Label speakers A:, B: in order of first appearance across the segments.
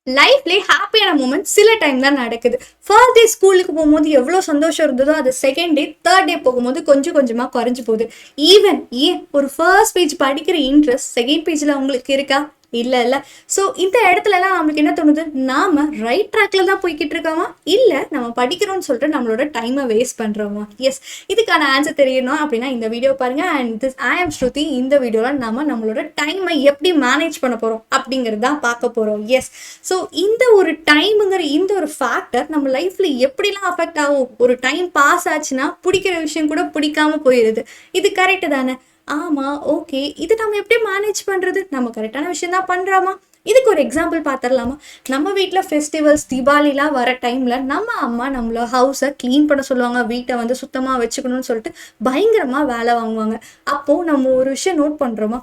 A: லைஃப்லேயே ஹாப்பியான மூமெண்ட் சில டைம் தான் நடக்குது. ஃபர்ஸ்ட் டே ஸ்கூலுக்கு போகும்போது எவ்வளோ சந்தோஷம் இருந்ததோ அது செகண்ட் டே தேர்ட் டே போகும்போது கொஞ்சம் கொஞ்சமாக குறைஞ்சி போகுது. ஈவன் ஏன் ஒரு ஃபர்ஸ்ட் பேஜ் படிக்கிற இன்ட்ரெஸ்ட் செகண்ட் பேஜில் உங்களுக்கு இருக்கா? இல்லை. ஸோ இந்த இடத்துலலாம் நம்மளுக்கு என்ன தோணுது, நாம் ரைட் ட்ராக்ல தான் போய்கிட்டு இருக்கோமா, இல்லை நம்ம படிக்கிறோம்னு சொல்லிட்டு நம்மளோட டைமை வேஸ்ட் பண்ணுறோமா? எஸ், இதுக்கான ஆன்சர் தெரியணும் அப்படின்னா இந்த வீடியோ பாருங்கள். அண்ட் திஸ் ஐ ஆம் ஸ்ருதி. இந்த வீடியோவில் நம்மளோட டைமை எப்படி மேனேஜ் பண்ண போகிறோம் அப்படிங்கிறது தான் பார்க்க போகிறோம். எஸ், ஸோ இந்த ஒரு டைமுங்கிற இந்த ஒரு ஃபேக்டர் நம்ம லைஃப்பில் எப்படிலாம் அஃபெக்ட் ஆகும். ஒரு டைம் பாஸ் ஆச்சுன்னா பிடிக்கிற விஷயம் கூட பிடிக்காம போயிடுது. இது கரெக்டு தானே? ஆமாம், ஓகே. இது நம்ம எப்படி மேனேஜ் பண்ணுறது? நம்ம கரெக்டான விஷயம் தான் பண்ணுறோமா? இதுக்கு ஒரு எக்ஸாம்பிள் பார்த்துடலாமா? நம்ம வீட்டில் ஃபெஸ்டிவல்ஸ் தீபாவளிலாம் வர டைமில் நம்ம அம்மா நம்மள ஹவுஸை க்ளீன் பண்ண சொல்லுவாங்க, வீட்டை வந்து சுத்தமாக வச்சுக்கணும்னு சொல்லிட்டு பயங்கரமாக வேலை வாங்குவாங்க. அப்போது நம்ம ஒரு விஷயம் நோட் பண்ணுறோமா,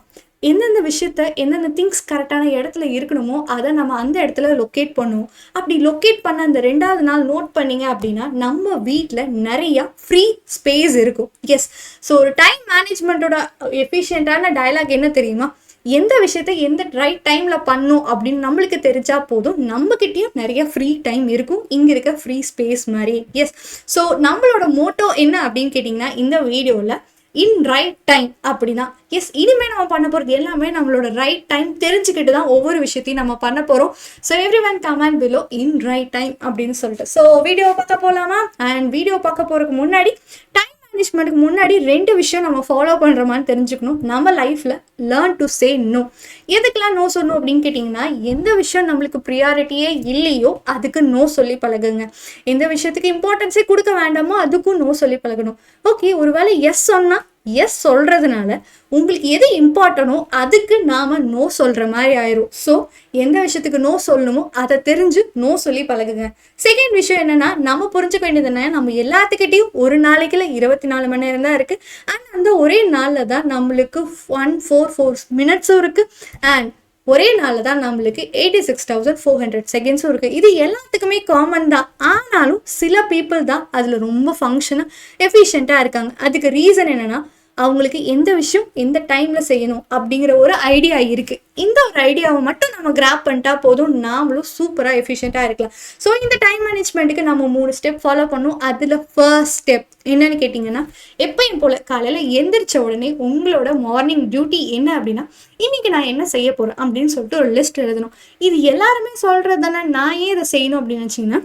A: எந்தெந்த விஷயத்த எந்தெந்த திங்ஸ் கரெக்டான இடத்துல இருக்கணுமோ அதை நம்ம அந்த இடத்துல லொக்கேட் பண்ணுவோம். அப்படி லொக்கேட் பண்ண அந்த 2வது நாள் நோட் பண்ணிங்க அப்படின்னா நம்ம வீட்டில் நிறையா ஃப்ரீ ஸ்பேஸ் இருக்கும். எஸ், ஸோ ஒரு டைம் மேனேஜ்மெண்ட்டோட எஃபிஷியண்ட்டான டயலாக் என்ன தெரியுமா? எந்த விஷயத்த எந்த ரைட் டைமில் பண்ணும் அப்படின்னு நம்மளுக்கு தெரிஞ்சா போதும், நம்மக்கிட்டேயும் நிறைய ஃப்ரீ டைம் இருக்கும், இங்கே இருக்க ஃப்ரீ ஸ்பேஸ் மாதிரி. எஸ், ஸோ நம்மளோட மோட்டோ என்ன அப்படின்னு கேட்டிங்கன்னா இந்த வீடியோவில் இன் ரைட் டைம் அப்படின்னா. எஸ், இனிமேல் நம்ம பண்ண போகிறது எல்லாமே நம்மளோட ரைட் டைம் தெரிஞ்சுக்கிட்டு தான் ஒவ்வொரு விஷயத்தையும் நம்ம பண்ண போகிறோம். ஸோ எவ்ரிஒன் கமெண்ட் பிலோ இன் ரைட் டைம் அப்படின்னு சொல்லிட்டு. ஸோ வீடியோ பார்க்க போகலாமா? அண்ட் வீடியோ பார்க்க போகிறதுக்கு முன்னாடி டைம் மேனேஜ்மெண்ட்டுக்கு முன்னாடி 2 விஷயம் நம்ம ஃபாலோ பண்ணுறோமான்னு தெரிஞ்சுக்கணும். நம்ம லைஃப்பில் லேர்ன் டு சே நோ. எதுக்கெல்லாம் நோ சொல்லணும் அப்படின்னு கேட்டிங்கன்னா, எந்த விஷயம் நம்மளுக்கு ப்ரியாரிட்டியே இல்லையோ அதுக்கு நோ சொல்லி பழகுங்க. எந்த விஷயத்துக்கு இம்பார்ட்டன்ஸே கொடுக்க வேண்டாமோ அதுக்கும் நோ சொல்லி பழகணும். ஓகே, ஒருவேளை எஸ் சொன்னால் எஸ் சொல்கிறதுனால உங்களுக்கு எது இம்பார்ட்டனோ அதுக்கு நாம் நோ சொல்கிற மாதிரி ஆயிரும். ஸோ எந்த விஷயத்துக்கு நோ சொல்லணுமோ அதை தெரிஞ்சு நோ சொல்லி பழகுங்க. செகண்ட் விஷயம் என்னென்னா, நம்ம புரிஞ்சுக்க வேண்டியது என்ன, நம்ம எல்லாத்துக்கிட்டையும் ஒரு நாளைக்குள்ள 24 மணி நேரம் தான் இருக்குது. அண்ட் அந்த ஒரே நாளில் தான் நம்மளுக்கு 144 மினிட்ஸும் இருக்குது. அண்ட் ஒரே நாளில் தான் நம்மளுக்கு 86,400 செகண்ட்ஸும் இருக்குது. இது எல்லாத்துக்குமே காமன் தான். ஆனாலும் சில பீப்புள் தான் அதில் ரொம்ப ஃபங்க்ஷனாக எஃபிஷியண்ட்டாக இருக்காங்க. அதுக்கு ரீசன் என்னென்னா, அவங்களுக்கு எந்த விஷயம் எந்த டைமில் செய்யணும் அப்படிங்கிற ஒரு ஐடியா இருக்குது. இந்த ஒரு ஐடியாவை மட்டும் நம்ம கிராப் பண்ணிட்டா போதும், நாமளும் சூப்பராக எஃபிஷியண்ட்டாக இருக்கலாம். ஸோ இந்த டைம் மேனேஜ்மெண்ட்டுக்கு நம்ம 3 ஸ்டெப் ஃபாலோ பண்ணணும். அதில் ஃபர்ஸ்ட் ஸ்டெப் என்னன்னு கேட்டிங்கன்னா, எப்பயும் போல் காலையில் எந்திரிச்ச உடனே உங்களோட மார்னிங் டியூட்டி என்ன அப்படின்னா, இன்றைக்கி நான் என்ன செய்ய போகிறேன் அப்படின்னு சொல்லிட்டு ஒரு லிஸ்ட் எழுதணும். இது எல்லாருமே சொல்கிறது தானே, நான் ஏன் இதை செய்யணும் அப்படின்னு நினச்சிங்கன்னா,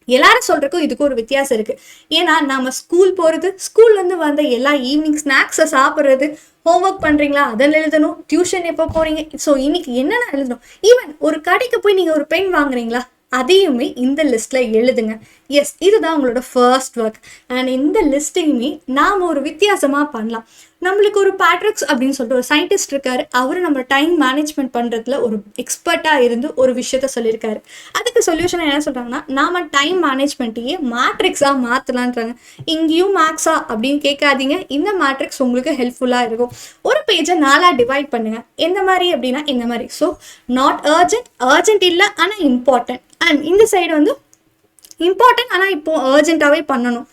A: எல்லாரும் சொல்கிறதுக்கும் இதுக்கு ஒரு வித்தியாசம் இருக்குது. ஏன்னா நம்ம ஸ்கூல் போகிறது, ஸ்கூல்லேருந்து வந்த எல்லா ஈவினிங் ஸ்நாக்ஸை சாப்பிட்றது, ஹோம்ஒர்க் பண்ணுறீங்களா அதில் எழுதணும், டியூஷன் எப்போ போகிறீங்க, ஸோ இன்னைக்கு என்னென்ன எழுதணும், ஈவன் ஒரு கடைக்கு போய் நீங்கள் ஒரு பென் வாங்குறீங்களா அதையுமே இந்த லிஸ்ட்டில் எழுதுங்க. எஸ், இதுதான் உங்களோட ஃபர்ஸ்ட் ஒர்க். அண்ட் இந்த லிஸ்ட்டையுமே நாம் ஒரு வித்தியாசமாக பண்ணலாம். நம்மளுக்கு ஒரு பேட்ரிக்ஸ் அப்படின்னு சொல்லிட்டு ஒரு சயின்டிஸ்ட் இருக்காரு. அவர் நம்ம டைம் மேனேஜ்மெண்ட் பண்ணுறதுல ஒரு எக்ஸ்பர்ட்டாக இருந்து ஒரு விஷயத்த சொல்லியிருக்காரு. அதுக்கு சொல்யூஷன் என்ன சொல்கிறாங்கன்னா, நாம் டைம் மேனேஜ்மெண்ட்டையே மேட்ரிக்ஸாக மாற்றலான்றாங்க. இங்கேயும் மேக்ஸா அப்படின்னு கேட்காதீங்க, இந்த மேட்ரிக்ஸ் உங்களுக்கு ஹெல்ப்ஃபுல்லாக இருக்கும். ஒரு பேஜை 4ஆக டிவைட் பண்ணுங்கள். எந்த மாதிரி அப்படின்னா இந்த மாதிரி. ஸோ நாட் அர்ஜென்ட் இல்லை ஆனால் இம்பார்ட்டன்ட். அண்ட் இந்த சைடு வந்து இம்பார்ட்டன்ட் ஆனால் இப்போது அர்ஜென்ட்டாகவே பண்ணணும்.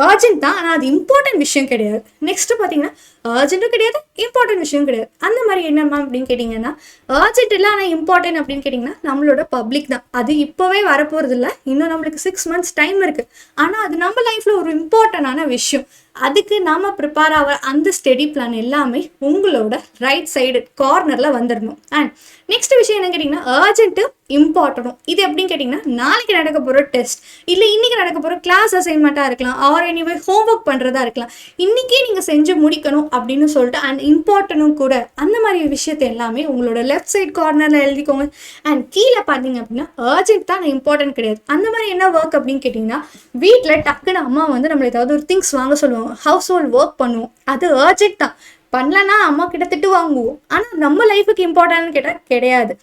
A: அர்ஜென்ட் தான் ஆனால் அது இம்பார்ட்டன்ட் விஷயம் கிடையாது. நெக்ஸ்ட்டு பார்த்தீங்கன்னா அர்ஜென்ட்டும் கிடையாது, இம்பார்ட்டன்ட் விஷயம் கிடையாது. அந்த மாதிரி என்னம்மா அப்படின்னு கேட்டிங்கன்னா, அர்ஜென்ட் இல்லை ஆனால் இம்பார்ட்டன்ட் அப்படின்னு கேட்டிங்கன்னா நம்மளோட பப்ளிக் தான். அது இப்போவே வரப்போகிறது இல்லை, இன்னும் நம்மளுக்கு 6 மந்த்ஸ் டைம் இருக்குது. ஆனால் அது நம்ம லைஃப்பில் ஒரு இம்பார்ட்டண்டான விஷயம். அதுக்கு நாம் ப்ரிப்பேர் ஆகிற அந்த ஸ்டடி பிளான் எல்லாமே உங்களோட ரைட் சைடு கார்னரில் வந்துடணும். அண்ட் நெக்ஸ்ட் விஷயம் என்ன கேட்டிங்கன்னா, அர்ஜென்ட்டு இம்பார்ட்டனும். இது எப்படின்னு கேட்டிங்கன்னா, நாளைக்கு நடக்க போகிற டெஸ்ட் இல்லை இன்றைக்கி நடக்க போகிற கிளாஸ் அசைன்மெண்ட்டாக இருக்கலாம், ஆர் எனிவே ஹோம்ஒர்க் பண்ணுறதா இருக்கலாம், இன்றைக்கே நீங்கள் செஞ்சு முடிக்கணும் அப்படின்னு சொல்லிட்டு. அண்ட் இம்பார்ட்டனும் கூட. அந்த மாதிரி விஷயத்தை எல்லாமே உங்களோட லெஃப்ட் சைட் கார்னரில் எழுதிக்கோங்க. அண்ட் கீழே பார்த்தீங்க அப்படின்னா அர்ஜென்ட் தான், இம்பார்ட்டன்ட் கிடையாது. அந்த மாதிரி என்ன ஒர்க் அப்படின்னு கேட்டிங்கன்னா, வீட்டில் டக்குன்னு அம்மா வந்து நம்மளை ஏதாவது ஒரு திங்ஸ் வாங்க சொல்லுவாங்க, ஹவுஸ் ஹோல்ட் ஒர்க் பண்ணுவோம், அது அர்ஜென்ட் தான். பண்ணலன்னா அம்மா கிட்ட திட்டு வாங்குவோம். ஆனால் நம்ம லைஃபுக்கு இம்பார்ட்டன்ட்னு கேட்டால் கிடையாது.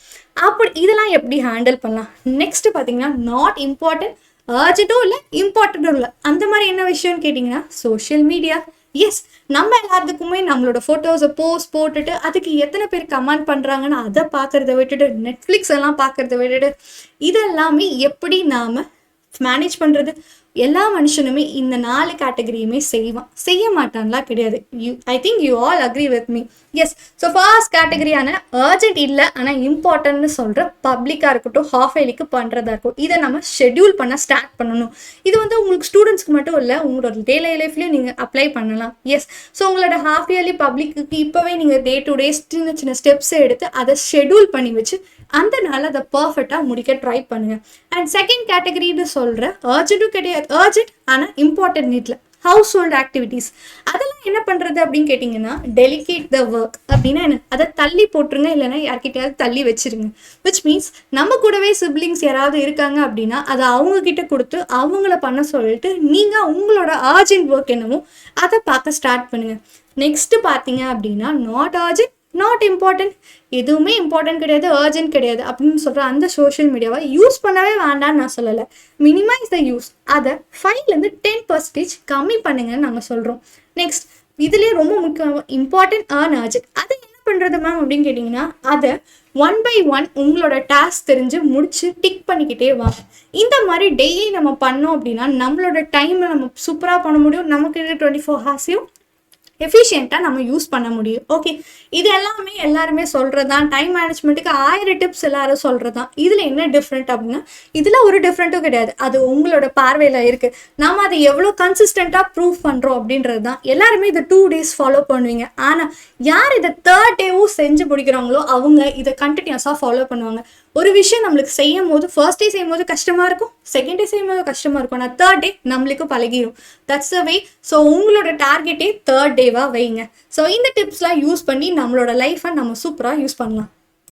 A: அப்படி இதெல்லாம் எப்படி ஹேண்டில் பண்ணலாம்? நெக்ஸ்ட் பார்த்தீங்கன்னா, நாட் இம்பார்ட்டன்ட், அர்ஜென்ட்டும் இல்லை இம்பார்ட்டன்ட்டும் இல்லை. அந்த மாதிரி என்ன விஷயம்னு கேட்டிங்கன்னா, சோஷியல் மீடியா. எஸ், நம்ம எல்லாத்துக்குமே நம்மளோட ஃபோட்டோஸை போஸ்ட் போட்டுட்டு அதுக்கு எத்தனை பேர் கமெண்ட் பண்ணுறாங்கன்னு அதை பார்க்குறத விட்டுட்டு, நெட்ஃப்ளிக்ஸ் எல்லாம் பார்க்குறத விட்டுட்டு, இதெல்லாமே எப்படி நாம் மேனேஜ் பண்ணுறது? எல்லா மனுஷனுமே இந்த 4 கேட்டகரியுமே செய்வான், செய்ய மாட்டான்லாம் கிடையாது. I think you all agree with me. Yes. So first கேட்டகரியான அர்ஜென்ட் இல்லை ஆனால் இம்பார்ட்டன்ட்னு சொல்கிற பப்ளிக்காக இருக்கட்டும், ஹாஃப் இயர்லிக்கு பண்ணுறதா இருக்கும், இதை நம்ம ஷெட்யூல் பண்ண ஸ்டார்ட் பண்ணணும். இது வந்து உங்களுக்கு ஸ்டூடெண்ட்ஸ்க்கு மட்டும் இல்லை, உங்களோட டெய்லி லைஃப்லையும் நீங்கள் அப்ளை பண்ணலாம். எஸ். ஸோ உங்களோட ஹாஃப் இயர்லி பப்ளிக்கு இப்போவே நீங்கள் டே டு டே சின்ன சின்ன ஸ்டெப்ஸ் எடுத்து அதை ஷெட்யூல் பண்ணி வச்சு அந்த நாள் அதை பர்ஃபெக்டாக முடிக்க ட்ரை பண்ணுங்க. அண்ட் செகண்ட் கேட்டகரின்னு சொல்கிற அர்ஜென்ட்டும் கிடையாது, அர்ஜென்ட் ஆனால் இம்பார்ட்டன்ட் நீட்ல ஹவுஸ் ஹோல்ட் ஆக்டிவிட்டீஸ், அதெல்லாம் என்ன பண்ணுறது அப்படின்னு கேட்டிங்கன்னா, டெலிகேட் த ஒர்க் அப்படின்னா என்ன, அதை தள்ளி போட்டுருங்க, இல்லைன்னா யார்கிட்டயாவது தள்ளி வச்சிருங்க. விச் மீன்ஸ் நம்ம கூடவே சிப்ளிங்ஸ் யாராவது இருக்காங்க அப்படின்னா அதை அவங்கக்கிட்ட கொடுத்து அவங்கள பண்ண சொல்லிட்டு நீங்கள் உங்களோட அர்ஜென்ட் ஒர்க் என்னவோ அதை பார்க்க ஸ்டார்ட் பண்ணுங்கள். நெக்ஸ்ட்டு பார்த்தீங்க அப்படின்னா, நாட் அர்ஜென்ட் நாட் இம்பார்ட்டன்ட், எதுவுமே இம்பார்ட்டன்ட் கிடையாது, அர்ஜென்ட் கிடையாது அப்படின்னு சொல்கிற அந்த சோஷியல் மீடியாவை யூஸ் பண்ணவே வேண்டாம்னு நான் சொல்லலை. மினிமைஸ் த யூஸ், அதை 5லேருந்து 10% கம்மி பண்ணுங்கன்னு நாங்கள் சொல்கிறோம். நெக்ஸ்ட் இதுலேயே ரொம்ப முக்கியம் இம்பார்ட்டன்ட் அர்ஜென்ட், அதை என்ன பண்ணுறது மேம் அப்படின்னு கேட்டிங்கன்னா, அதை 1 by 1 உங்களோட டாஸ்க் தெரிஞ்சு முடிச்சு டிக் பண்ணிக்கிட்டே வாங்க. இந்த மாதிரி டெய்லி நம்ம பண்ணோம் அப்படின்னா நம்மளோட டைமை நம்ம சூப்பராக பண்ண முடியும், நமக்கு 24 ஹார்ஸையும் எஃபிஷியண்ட்டாக நம்ம யூஸ் பண்ண முடியும். ஓகே, இது எல்லாமே எல்லாருமே சொல்கிறது தான். டைம் மேனேஜ்மெண்ட்டுக்கு 1000 டிப்ஸ் எல்லாரும் சொல்கிறது தான். இதில் என்ன டிஃப்ரெண்ட் அப்படின்னா, இதில் ஒரு டிஃப்ரெண்ட்டும் கிடையாது, அது உங்களோட பார்வையில் இருக்குது. நம்ம அதை எவ்வளோ கன்சிஸ்டண்ட்டாக ப்ரூவ் பண்ணுறோம் அப்படின்றது தான். எல்லாருமே இதை 2 days ஃபாலோ பண்ணுவீங்க, ஆனால் யார் இதை 3rd டேவும் செஞ்சு பிடிக்கிறாங்களோ அவங்க இதை கண்டினியூஸாக ஃபாலோ பண்ணுவாங்க. ஒரு விஷயம் நம்மளுக்கு செய்யும் போது ஃபர்ஸ்ட் டே செய்யும் போது கஷ்டமாக இருக்கும், செகண்ட் டே செய்யும் போது கஷ்டமாக இருக்கும், ஆனால் 3rd டே நம்மளுக்கு பழகிடும். That's the way. ஸோ உங்களோட டார்கெட்டே 3rd டேவாக வைங்க. ஸோ இந்த டிப்ஸ்லாம் யூஸ் பண்ணி நம்மளோட லைஃப்பை நம்ம சூப்பராக யூஸ் பண்ணலாம்.